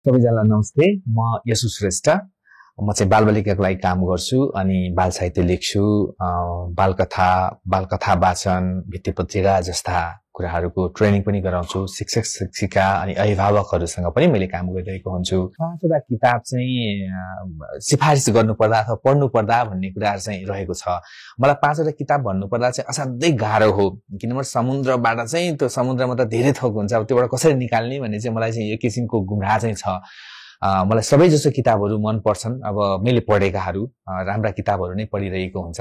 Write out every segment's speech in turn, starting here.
सबैजनालाई नमस्ते। म यसु श्रेष्ठ। म चाहिँ बालबालिकाको लागि काम गर्छु अनि बाल साहित्य लेख्छु। बालकथा वाचन, भित्तिपत्रिका जस्ता कुराहरूको ट्रेनिङ पनि गराउँछु। शिक्षक शिक्षिका अनि अभिभावकहरूसँग पनि मैले काम गरिरहेको हुन्छु। पाँचवटा किताब चाहिँ सिफारिस गर्नुपर्दा अथवा पढ्नुपर्दा भन्ने कुराहरू चाहिँ रहेको छ। मलाई पाँचवटा किताब भन्नुपर्दा चाहिँ असाध्यै गाह्रो हो, किनभने समुद्रबाट चाहिँ त्यो समुद्रमा त धेरै थोक हुन्छ, अब त्योबाट कसरी निकाल्ने भन्ने चाहिँ मलाई चाहिँ एक किसिमको गुमराह चाहिँ छ। मलाई सबै जसो किताबहरू मन पर्छन्। अब मैले पढेकाहरू राम्रा किताबहरू नै पढिरहेको हुन्छ,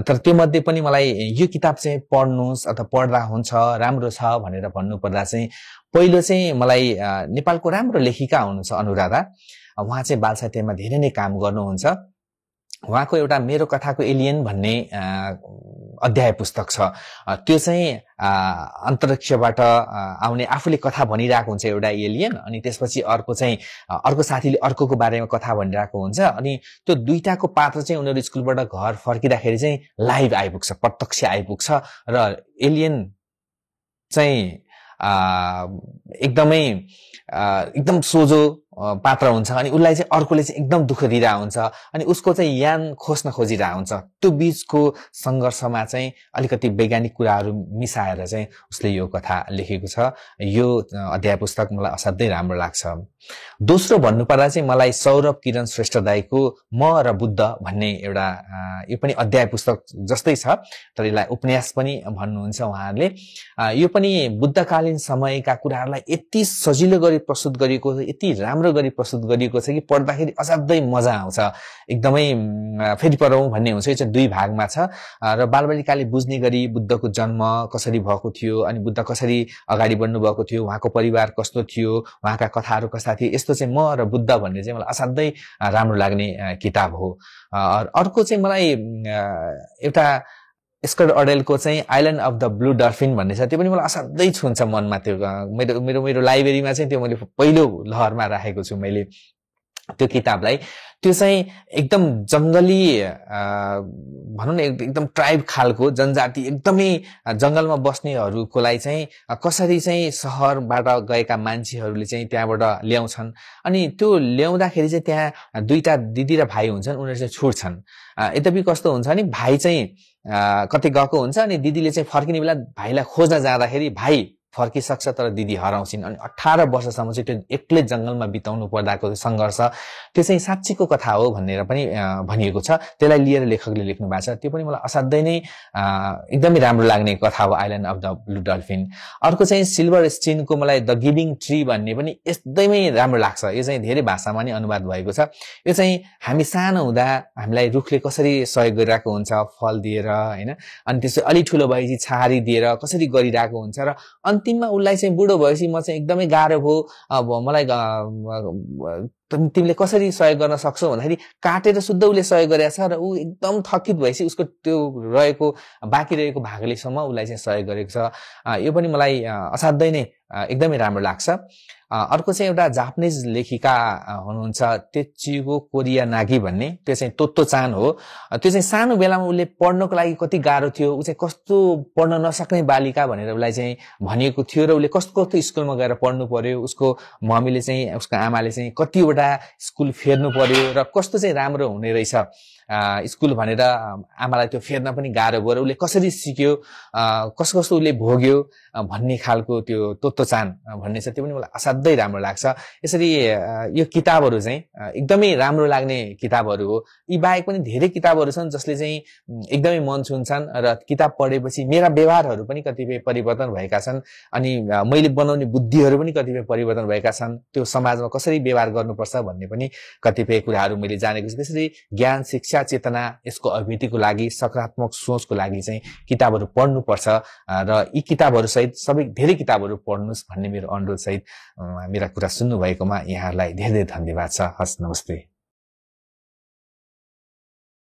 तर त्यो मध्ये पनि मलाई यो किताब चाहिँ पढ्नुहोस् अथवा पढ्दा हुन्छ, राम्रो छ भनेर भन्नुपर्दा चाहिँ पहिलो चाहिँ मलाई नेपालको राम्रो लेखिका हुनुहुन्छ अनुराधा। उहाँ चाहिँ बाल साहित्यमा धेरै नै काम गर्नुहुन्छ। उहाँको एउटा मेरो कथाको एलियन भन्ने अध्याय पुस्तक छ। त्यो चाहिँ अन्तरिक्षबाट आउने आफूले कथा भनिरहेको हुन्छ एउटा एलियन, अनि त्यसपछि अर्को साथीले अर्कोको बारेमा कथा भनिरहेको हुन्छ, अनि त्यो दुईटाको पात्र चाहिँ उनीहरू स्कुलबाट घर फर्किँदाखेरि चाहिँ लाइभ आइपुग्छ, प्रत्यक्ष आइपुग्छ र एलियन चाहिँ एकदम सोझो पात्र हुन्छ अनि उसलाई चाहिँ अर्कोले चाहिँ एकदम दुःख दिइरहेको हुन्छ अनि उसको चाहिँ यान खोज्न खोजिरहेको हुन्छ। त्यो बीचको संघर्षमा चाहिँ अलिकति वैज्ञानिक कुराहरू मिसाएर चाहिँ उसले यो कथा लेखेको छ। यो अध्याय पुस्तक मलाई असाध्यै राम्रो लाग्छ। दोस्रो भन्नुपर्दा चाहिँ मलाई सौरभ किरण श्रेष्ठ दाईको म र बुद्ध भन्ने एउटा यो पनि अध्याय पुस्तक जस्तै छ, तर यसलाई उपन्यास पनि भन्नुहुन्छ उहाँहरूले। यो पनि बुद्धकालीन समयका कुराहरूलाई यति सजिलो गरी प्रस्तुत गरिएको, यति राम्रो गरी प्रस्तुत गरिएको छ कि पढ्दाखेरि असाध्यै मजा आउँछ। एकदमै फेरि पढौँ भन्ने हुन्छ। यो चाहिँ दुई भागमा छ र बालबालिकाले बुझ्ने गरी बुद्धको जन्म कसरी भएको थियो, अनि बुद्ध कसरी अगाडि बढ्नु भएको थियो, उहाँको परिवार कस्तो थियो, उहाँका कथाहरू कस्ता थिए, यस्तो चाहिँ म र बुद्ध भन्ने चाहिँ मलाई असाध्यै राम्रो लाग्ने किताब हो। अर्को चाहिँ मलाई एउटा स्कट अर्डेलको चाहिँ island of the blue dolphin भन्ने छ। त्यो पनि मलाई असाध्यै छुन्छ मनमा। त्यो मेरो लाइब्रेरीमा चाहिँ त्यो मैले पहिलो लहरमा राखेको छु मैले त्यो किताबलाई। त्यो चाहिँ एकदम जंगली भनौँ न, एकदम ट्राइब खालको जनजाति, एकदमै जंगलमा बस्नेहरूको लागि चाहिँ कसरी चाहिँ शहरबाट गएका मान्छेहरूले चाहिँ त्यहाँबाट ल्याउँछन्, अनि त्यो ल्याउँदाखेरि चाहिँ त्यहाँ दुईटा दिदी र भाइ हुन्छन्, उनीहरू चाहिँ छुट्छन्। यद्यपि कस्तो हुन्छ नि, भाइ चाहिँ कतै गएको हुन्छ अनि दिदीले चाहिँ फर्किने बेला भाइलाई खोज्न जाँदाखेरि भाइ फर्किसक्छ तर दिदी हराउँछिन्, अनि 18 वर्षसम्म चाहिँ त्यो एक्लै जंगलमा बिताउनु पर्दाको सङ्घर्ष, त्यो चाहिँ साँच्चीको कथा हो भनेर पनि भनिएको छ। त्यसलाई लिएर लेखकले लेख्नु भएको छ। त्यो पनि मलाई असाध्यै नै एकदमै राम्रो लाग्ने कथा हो, island of the blue dolphin. अर्को चाहिँ सिल्भर स्टिनको मलाई द गिभिङ ट्री भन्ने पनि एकदमै राम्रो लाग्छ। यो चाहिँ धेरै भाषामा नै अनुवाद भएको छ। यो चाहिँ हामी सानो हुँदा हामीलाई रुखले कसरी सहयोग गरिरहेको हुन्छ, फल दिएर हैन, अनि त्यसै अलि ठुलो भएपछि छाहारी दिएर कसरी गरिरहेको हुन्छ, र अन्तिममा उसलाई चाहिँ बुढो भएपछि म चाहिँ एकदमै गाह्रो भयो, अब मलाई तिमीले कसरी सहयोग गर्न सक्छौ भन्दाखेरि काटेर शुद्ध उसले सहयोग गरेको छ र ऊ एकदम थकित भएपछि उसको त्यो बाँकी रहेको भागलेसम्म उसलाई चाहिँ सहयोग गरेको छ। यो पनि मलाई असाध्यै नै एकदमै राम्रो लाग्छ। अर्को चाहिँ एउटा जापानिज लेखिका हुनुहुन्छ तेचिगो कोरियानागी भन्ने, त्यो चाहिँ तोत्तो चान हो। त्यो चाहिँ सानो बेलामा उसले पढ्नको लागि कति गाह्रो थियो, ऊ चाहिँ कस्तो पढ्न नसक्ने बालिका भनेर उसलाई चाहिँ भनिएको थियो र उसले कस्तो कस्तो स्कुलमा गएर पढ्नु पर्यो, उसको मम्मीले चाहिँ उसको आमाले चाहिँ कतिवटा स्कुल फेर्नु पर्यो र कस्तो चाहिँ राम्रो हुने रहेछ स्कुल भनेर आमालाई त्यो फेर्न पनि गाह्रो भयो र उसले कसरी सिक्यो, कस्तो कस्तो उसले भोग्यो भन्ने खालको त्यो तोत्तो चान भन्ने छ। त्यो पनि मलाई असाध्यै राम्रो लाग्छ। यसरी यो किताबहरू चाहिँ एकदमै राम्रो लाग्ने किताबहरू हो। यी बाहेक पनि धेरै किताबहरू छन् जसले चाहिँ एकदमै मन छुन्छन् र किताब पढेपछि मेरा व्यवहारहरू पनि कतिपय परिवर्तन भएका छन्, अनि मैले बनाउने बुद्धिहरू पनि कतिपय परिवर्तन भएका छन्। त्यो समाजमा कसरी व्यवहार गर्नुपर्छ भन्ने पनि कतिपय कुराहरू मैले जानेको छु। त्यसरी ज्ञान, शिक्षा, चेतना, यसको अभिवृद्धिको लागि, सकारात्मक सोचको लागि चाहिँ किताबहरू पढ्नुपर्छ र यी किताबहरू सहित सबै धेरै किताबहरू पढ्नुहोस् भन्ने मेरो अनुरोध सहित मेरा कुरा सुन्नु भएकोमा यहाँहरूलाई धेरै धेरै धन्यवाद छ। हस्, नमस्ते।